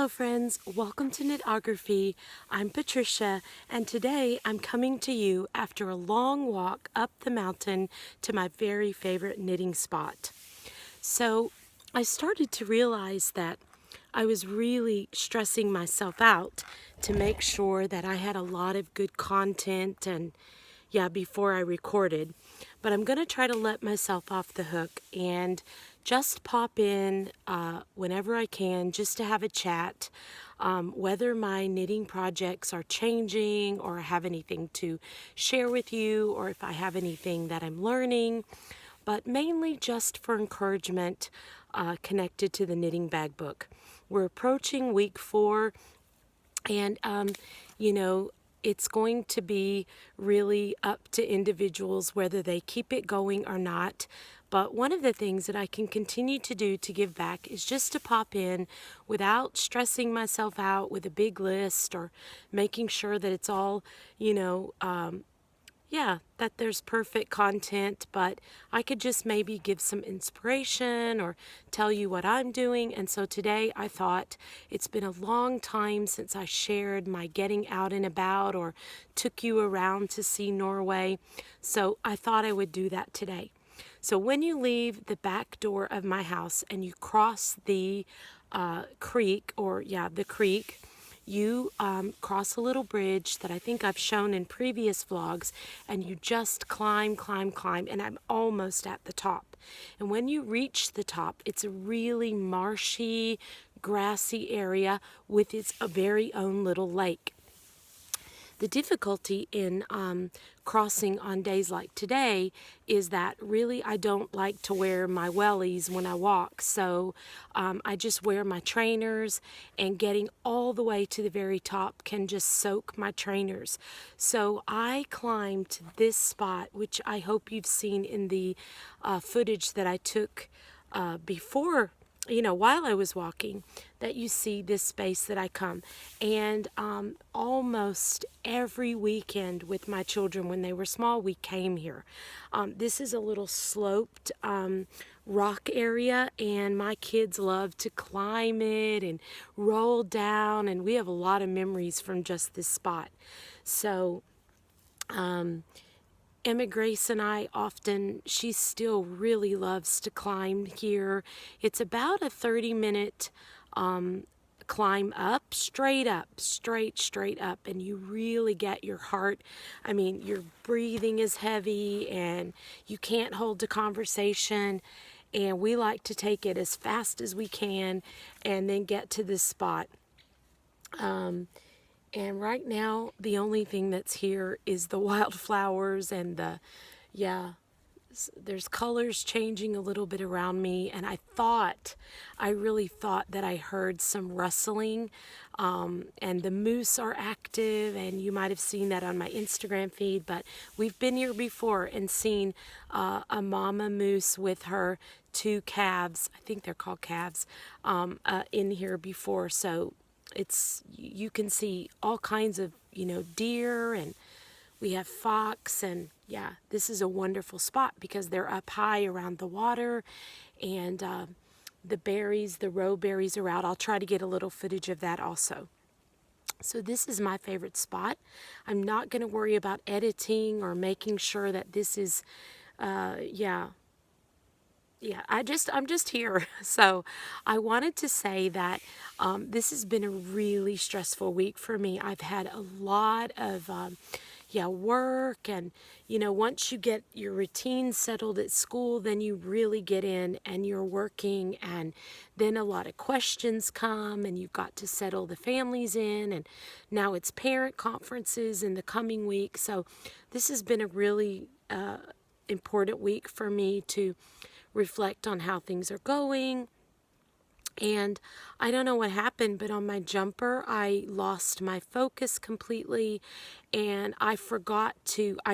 Hello friends, welcome to Knitography. I'm Patricia and today I'm coming to you after a long walk up the mountain to my very favorite knitting spot. So I started to realize that I was really stressing myself out to make sure that I had a lot of good content and before I recorded. But I'm going to try to let myself off the hook and just pop in whenever I can just to have a chat, whether my knitting projects are changing or I have anything to share with you or if I have anything that I'm learning, but mainly just for encouragement connected to the Knitting Bag Book. We're approaching week 4 and it's going to be really up to individuals whether they keep it going or not. But one of the things that I can continue to do to give back is just to pop in without stressing myself out with a big list or making sure that it's all, that there's perfect content, but I could just maybe give some inspiration or tell you what I'm doing. And so today I thought it's been a long time since I shared my getting out and about or took you around to see Norway. So I thought I would do that today. So when you leave the back door of my house and you cross the creek, you cross a little bridge that I think I've shown in previous vlogs, and you just climb, and I'm almost at the top. And when you reach the top, it's a really marshy, grassy area with its very own little lake. The difficulty in crossing on days like today is that really I don't like to wear my wellies when I walk, so I just wear my trainers, and getting all the way to the very top can just soak my trainers. So I climbed this spot, which I hope you've seen in the footage that I took before, while I was walking, that you see this space that I come. And almost every weekend with my children when they were small, we came here. This is a little sloped rock area, and my kids love to climb it and roll down, and we have a lot of memories from just this spot. So Emma Grace and I often, she still really loves to climb here. It's about a 30-minute climb up, straight up, straight up, and you really get your heart. I mean, your breathing is heavy and you can't hold a conversation, and we like to take it as fast as we can and then get to this spot. And right now, the only thing that's here is the wildflowers and there's colors changing a little bit around me. And I really thought that I heard some rustling. And the moose are active, and you might have seen that on my Instagram feed. But we've been here before and seen a mama moose with her 2 calves. I think they're called calves in here before. So you can see all kinds of deer, and we have fox, and this is a wonderful spot because they're up high around the water, and the roe berries are out. I'll try to get a little footage of that also. So this is my favorite spot. I'm not going to worry about editing or making sure that this is I'm just here. So I wanted to say that this has been a really stressful week for me. I've had a lot of work, and once you get your routine settled at school, then you really get in and you're working, and then a lot of questions come, and you've got to settle the families in, and now it's parent conferences in the coming week. So this has been a really important week for me to reflect on how things are going. And I don't know what happened, but on my jumper I lost my focus completely, and I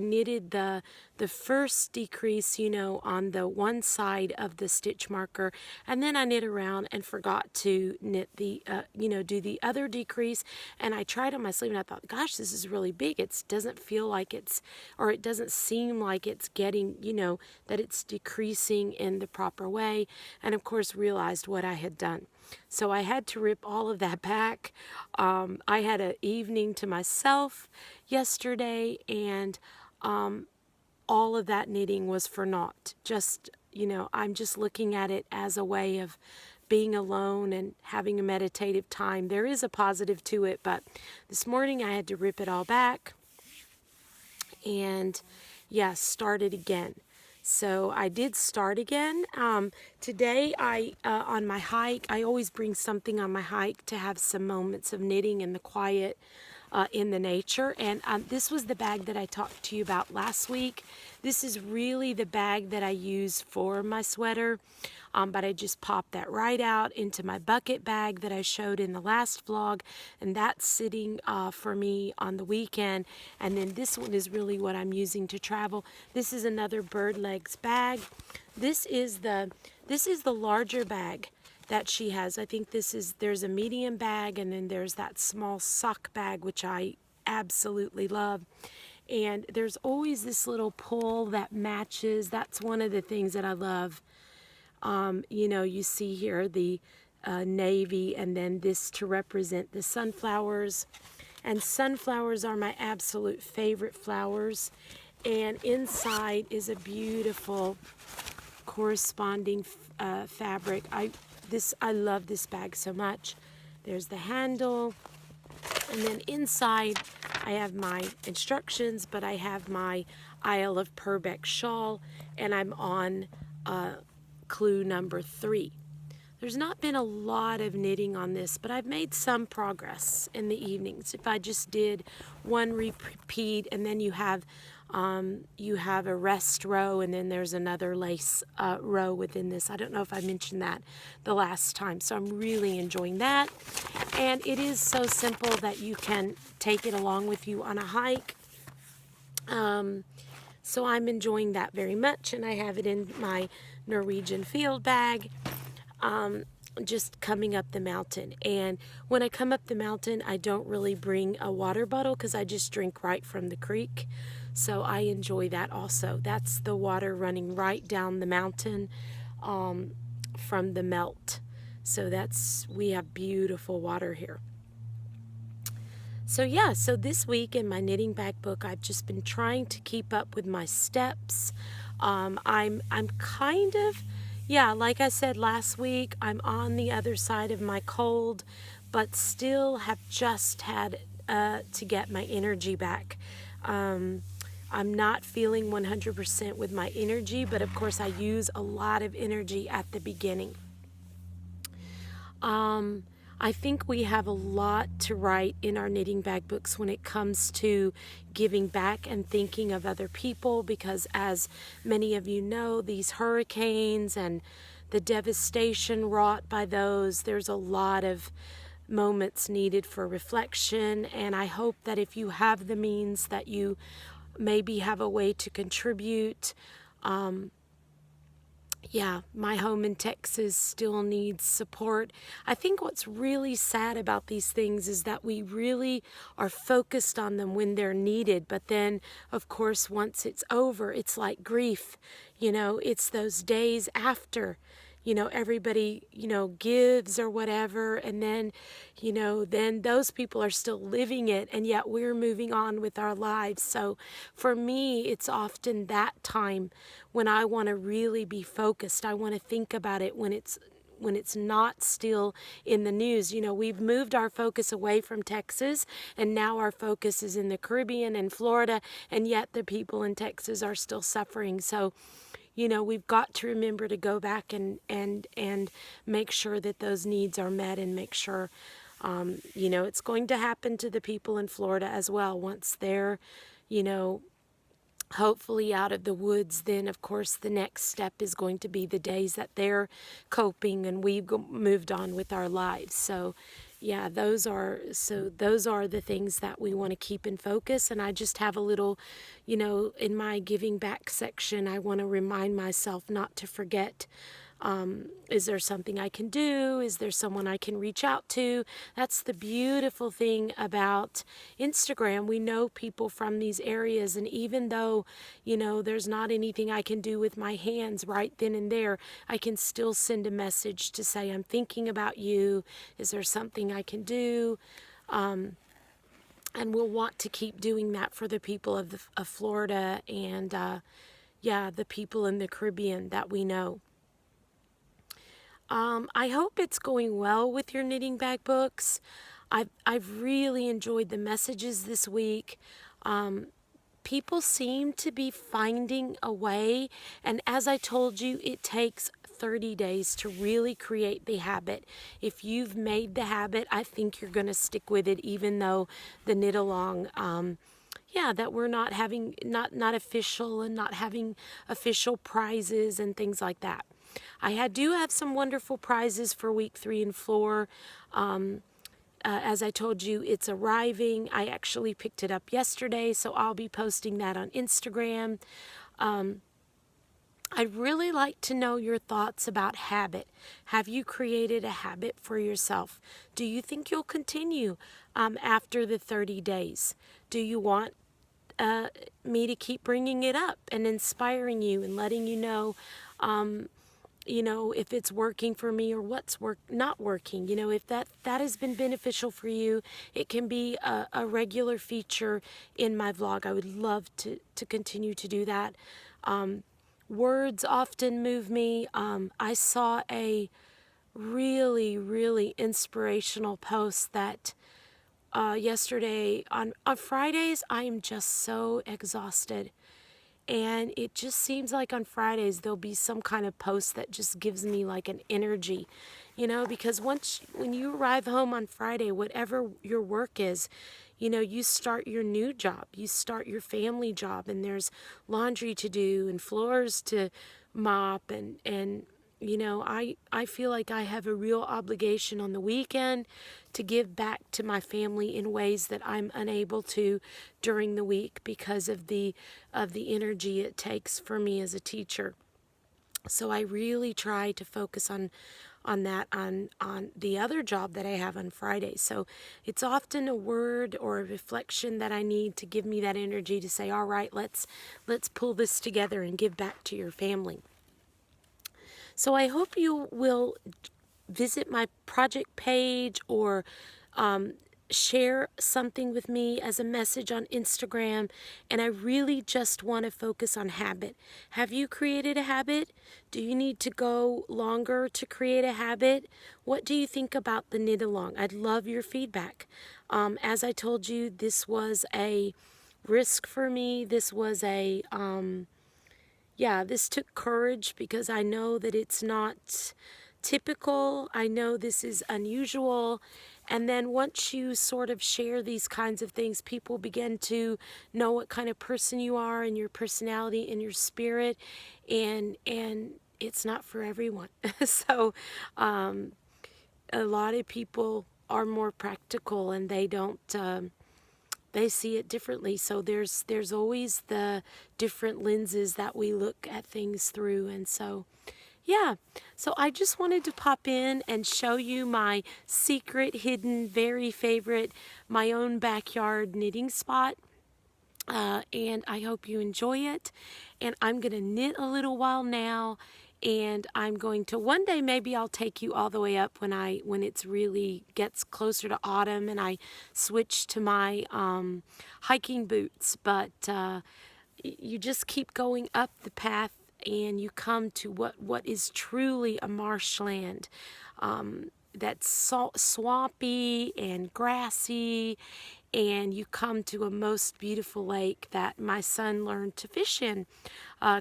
knitted the the first decrease, you know, on the one side of the stitch marker, and then I knit around and forgot to knit the, you know, do the other decrease, and I tried on my sleeve and I thought, gosh, this is really big. It doesn't feel like it's, or it doesn't seem like it's getting, you know, that it's decreasing in the proper way, and of course realized what I had done. So I had to rip all of that back. I had an evening to myself yesterday, and all of that knitting was for naught. Just, you know, I'm just looking at it as a way of being alone and having a meditative time. There is a positive to it, but this morning I had to rip it all back and, yeah, start it again. So I did start again. Today on my hike, I always bring something on my hike to have some moments of knitting in the quiet, in the nature. And this was the bag that I talked to you about last week. This is really the bag that I use for my sweater. But I just popped that right out into my bucket bag that I showed in the last vlog, and that's sitting for me on the weekend. And then this one is really what I'm using to travel. This is another bird legs bag. This is the larger bag that she has. I think there's a medium bag, and then there's that small sock bag, which I absolutely love. And there's always this little pull that matches. That's one of the things that I love. You know, you see here the navy, and then this to represent the sunflowers. And sunflowers are my absolute favorite flowers. And inside is a beautiful corresponding fabric. I love this bag so much. There's the handle, and then inside I have my instructions, but I have my Isle of Purbeck shawl, and I'm on clue number 3. There's not been a lot of knitting on this, but I've made some progress in the evenings. If I just did one repeat, and then you have a rest row, and then there's another lace row within this. I don't know if I mentioned that the last time, so I'm really enjoying that. And it is so simple that you can take it along with you on a hike. So I'm enjoying that very much, and I have it in my Norwegian field bag, just coming up the mountain. And when I come up the mountain, I don't really bring a water bottle because I just drink right from the creek. So I enjoy that also. That's the water running right down the mountain from the melt. So we have beautiful water here. So yeah, so this week in my knitting bag book, I've just been trying to keep up with my steps. I'm kind of, yeah, like I said last week, I'm on the other side of my cold, but still have just had to get my energy back. I'm not feeling 100% with my energy, but of course I use a lot of energy at the beginning. I think we have a lot to write in our knitting bag books when it comes to giving back and thinking of other people, because as many of you know, these hurricanes and the devastation wrought by those, there's a lot of moments needed for reflection. And I hope that if you have the means, that you maybe have a way to contribute. Yeah, my home in Texas still needs support. I think what's really sad about these things is that we really are focused on them when they're needed. But then, of course, once it's over, it's like grief. You know, it's those days after, you know, everybody, you know, gives or whatever. And then, you know, then those people are still living it, and yet we're moving on with our lives. So for me, it's often that time when I want to really be focused. I want to think about it when it's not still in the news. You know, we've moved our focus away from Texas, and now our focus is in the Caribbean and Florida, and yet the people in Texas are still suffering. So, you know, we've got to remember to go back and make sure that those needs are met, and make sure, you know, it's going to happen to the people in Florida as well. Once they're, you know, hopefully out of the woods, then of course the next step is going to be the days that they're coping and we've moved on with our lives. So, yeah, those are the things that we want to keep in focus. And I just have a little, in my giving back section, I want to remind myself not to forget. Is there something I can do? Is there someone I can reach out to? That's the beautiful thing about Instagram. We know people from these areas, and even though, there's not anything I can do with my hands right then and there, I can still send a message to say, I'm thinking about you. Is there something I can do? And we'll want to keep doing that for the people of Florida and, the people in the Caribbean that we know. I hope it's going well with your knitting bag books. I've really enjoyed the messages this week. People seem to be finding a way, and as I told you, it takes 30 days to really create the habit. If you've made the habit, I think you're going to stick with it, even though the knit along, that we're not having not official and not having official prizes and things like that. I do have some wonderful prizes for week 3 and 4. As I told you, it's arriving. I actually picked it up yesterday, so I'll be posting that on Instagram. I'd really like to know your thoughts about habit. Have you created a habit for yourself? Do you think you'll continue after the 30 days? Do you want me to keep bringing it up and inspiring you and letting you know, if it's working for me or what's not working. If that has been beneficial for you, it can be a regular feature in my vlog. I would love to continue to do that. Words often move me. I saw a really, really inspirational post that yesterday. On Fridays, I am just so exhausted. And it just seems like on Fridays there'll be some kind of post that just gives me like an energy, because when you arrive home on Friday, whatever your work is, you start your new job, you start your family job, and there's laundry to do and floors to mop and I feel like I have a real obligation on the weekend to give back to my family in ways that I'm unable to during the week because of the energy it takes for me as a teacher. So I really try to focus on the other job that I have on Fridays. So it's often a word or a reflection that I need to give me that energy to say, all right, let's pull this together and give back to your family. So I hope you will visit my project page or share something with me as a message on Instagram. And I really just want to focus on habit. Have you created a habit? Do you need to go longer to create a habit? What do you think about the knit along? I'd love your feedback. As I told you, this was a risk for me. This was this took courage because I know that it's not typical. I know this is unusual. And then once you sort of share these kinds of things, people begin to know what kind of person you are and your personality and your spirit. And it's not for everyone. So a lot of people are more practical and they don't... they see it differently. So there's always the different lenses that we look at things through. And so, so I just wanted to pop in and show you my secret, hidden, very favorite, my own backyard knitting spot. And I hope you enjoy it. And I'm going to knit a little while now. And I'm going to, one day maybe I'll take you all the way up when it's really gets closer to autumn and I switch to my hiking boots. But you just keep going up the path and you come to what is truly a marshland. That's swampy and grassy, and you come to a most beautiful lake that my son learned to fish in,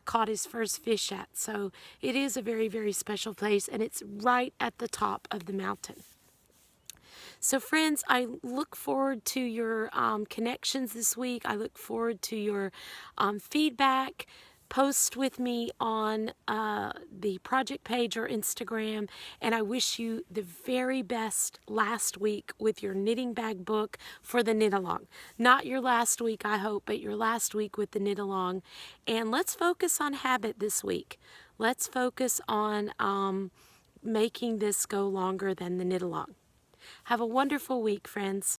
caught his first fish at. So it is a very, very special place, and it's right at the top of the mountain. So friends, I look forward to your connections this week. I look forward to your feedback. Post with me on the project page or Instagram, and I wish you the very best last week with your knitting bag book for the knit along. Not your last week, I hope, but your last week with the knit along. And let's focus on habit this week. Let's focus on making this go longer than the knit along. Have a wonderful week, friends.